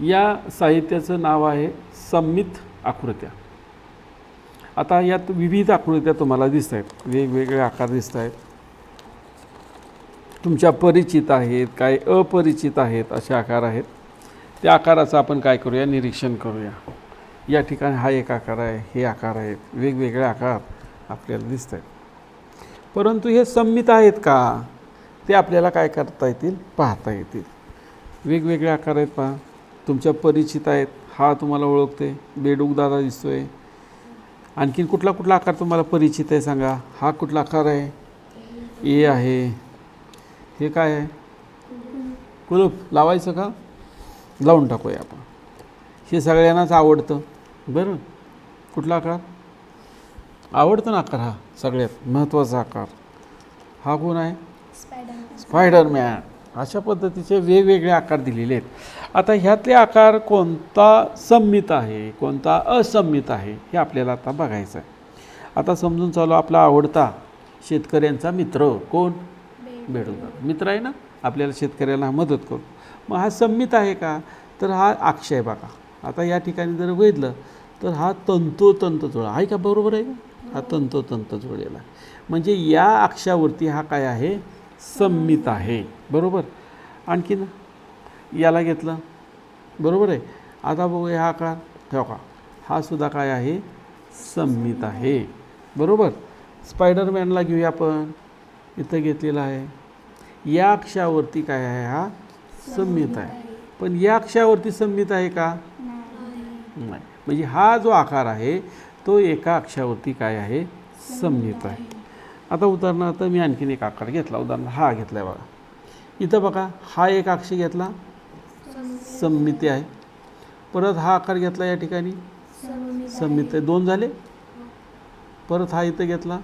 या साहित्याचं नाव आहे सममित आकृत्या. आता यात विविध आकृत्या तुम्हाला दिसत आहेत, वेगवेगळे आकार दिसत आहेत. तुमच्या परिचित आहेत, काय अपरिचित आहेत, असे आकार आहेत. त्या आकाराचं आपण काय करूया, निरीक्षण करूया. या ठिकाणी हा एक आकार आहे, हे आकार आहेत, वेगवेगळे आकार आपल्याला दिसत आहेत. परंतु हे सममित आहेत का ते आपल्याला काय करता येतील, पाहता येतील. वेगवेगळे आकार आहेत पहा. तुमच्या परिचित आहेत, हा तुम्हाला ओळखते, बेडूक दादा दिसतोय. आणखीन कुठला कुठला आकार तुम्हाला परिचित आहे सांगा. हा कुठला आकार आहे, ए आहे. हे काय आहे, कुलूप लावायचं का, लावून टाकूया आपण. हे सगळ्यांनाच आवडतं. बरं, कुठला आकार आवडतं ना, आकार हा सगळ्यात महत्त्वाचा आकार. हा कोण आहे, स्पायडरमॅन. अशा पद्धतीचे वेगवेगळे आकार दिलेले आहेत. आता ह्यातले आकार कोणता सममित आहे, कोणता असममित आहे, हे आपल्याला आता बघायचं आहे. आता समजून चालू, आपला आवडता शेतकऱ्यांचा मित्र कोण, बेडूक मित्र आहे ना, आपल्याला शेतकऱ्याला मदत करू. मग हा सममित आहे का, तर हा अक्ष आहे बघा. आता या ठिकाणी जर बघितलं तर हा तंतोतंत जुळा आहे का, बरोबर आहे का, हा तंतोतंत जुळलेला आहे. म्हणजे या अक्षावरती हा काय आहे, सममित आहे. बरोबर. आणखीन याला घेतलं, बरोबर आहे. आता बघूया हा आकार ठेवा का, हा सुद्धा काय आहे, सममित आहे. बरोबर. स्पायडरमॅनला घेऊया आपण, इथं घेतलेला आहे. या अक्षावरती काय आहे, हा सममित आहे. पण या अक्षावरती सममित आहे का, नाही. म्हणजे हा जो आकार आहे तो एका अक्षावरती काय आहे, सममित आहे. आता उदाहरणार्थ मी आणखीन एक आकार घेतला, उदाहरणार्थ हा घेतला आहे बघा. इथं बघा, हा एक अक्ष घेतला, सममिती आहे. परत हा आकार घेतला, या ठिकाणी सममित आहे. दोन झाले. परत हा इथं घेतला,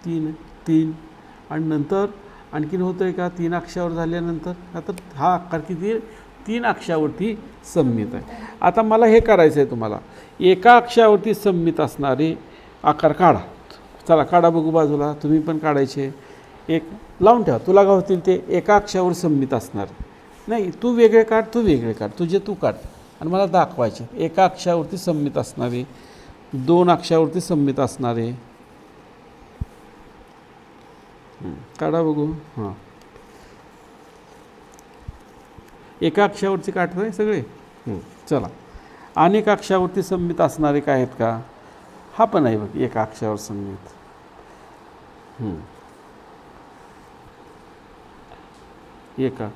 तीन. आणि नंतर आणखीन होतं आहे का, तीन अक्षावर झाल्यानंतर. आता हा आकार किती, तीन अक्षावरती सममित आहे. आता मला हे करायचं आहे तुम्हाला, एका अक्षावरती सममित असणारे आकार काढा. चला काढा बघू, बाजूला तुम्ही पण काढायचे. एक लावून ठेवा, तुला का होतील ते एका अक्षावर सममित असणार. नाही, तू वेगळे काढ, तू वेगळे काढ, तुझे तू काढ आणि मला दाखवायचे. एका अक्षावरती सममित असणारे, दोन अक्षावरती सममित असणारे काढा बघू. हां, एका अक्षावरती काढत आहे सगळे. चला, अनेक अक्षावरती सममित असणारे काय आहेत का, हा पण आहे बघ, एका अक्षावर सममित. एका,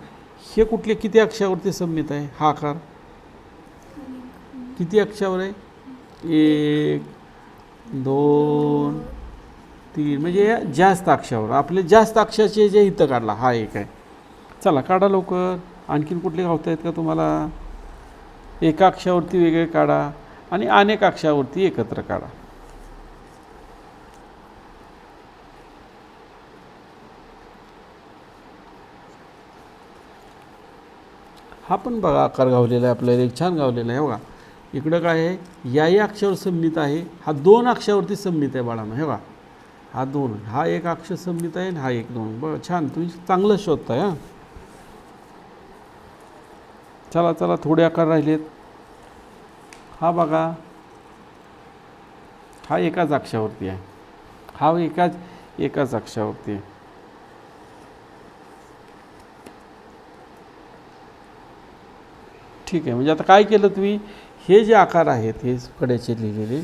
हे कुठले, किती अक्षावरती सममित आहे हा आकार, किती अक्षावर आहे, 1 2 3, म्हणजे जास्त अक्षावर. आपले जास्त अक्षाचे जे इथं काढला हा एक आहे. चला काढा लवकर. आणखीन कुठले गावता आहेत का तुम्हाला, एका अक्षावरती वेगळे काढा आणि अनेक अक्षावरती एकत्र काढा. हा पण बघा आकार गावलेला आहे आपल्याला, एक छान गावलेला आहे. बघा इकडं काय आहे, याही अक्षावर सममित आहे. हा दोन अक्षावरती सममित आहे बाळांनो. हे बघा, हा दोन, हा एक अक्ष सममित आहे आणि हा एक दोन. बघा छान, तुम्ही चांगलं शोधताय. हां, चला चला, थोडे आकार राहिलेत. हा बघा, हा एकाच अक्षावरती आहे, हा एकाच अक्षावरती आहे. ठीक आहे. म्हणजे आता काय केलं तुम्ही, हे जे आकार आहेत, हे कड्याचे लिहिलेले,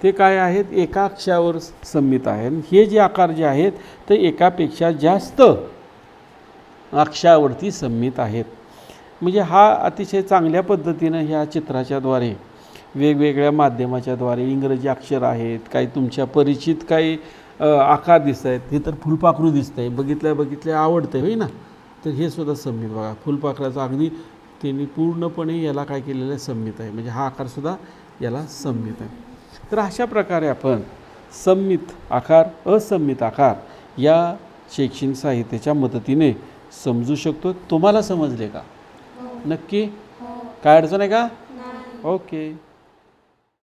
ते काय आहेत, एका अक्षावर सममित आहे. हे जे आकार जे आहेत ते एकापेक्षा जास्त अक्षावरती सममित आहेत. म्हणजे हा अतिशय चांगल्या पद्धतीनं ह्या चित्राच्याद्वारे, वेगवेगळ्या माध्यमाच्याद्वारे, इंग्रजी अक्षर आहेत, काही तुमच्या परिचित काही आकार दिसत आहेत. हे तर फुलपाखरू दिसतं आहे, बघितल्या आवडतं आहे, होय ना. तर हे सुद्धा सममित बघा, फुलपाखराचं अगदी त्यांनी पूर्णपणे याला काय केलेलं आहे, सममित आहे. म्हणजे हा आकारसुद्धा याला सममित आहे. तर अशा प्रकारे आपण सममित आकार, असममित आकार या शैक्षणिक साहित्याच्या मदतीने समजू शकतो. तुम्हाला समजले का, नक्की काय अडचण आहे का, ओके.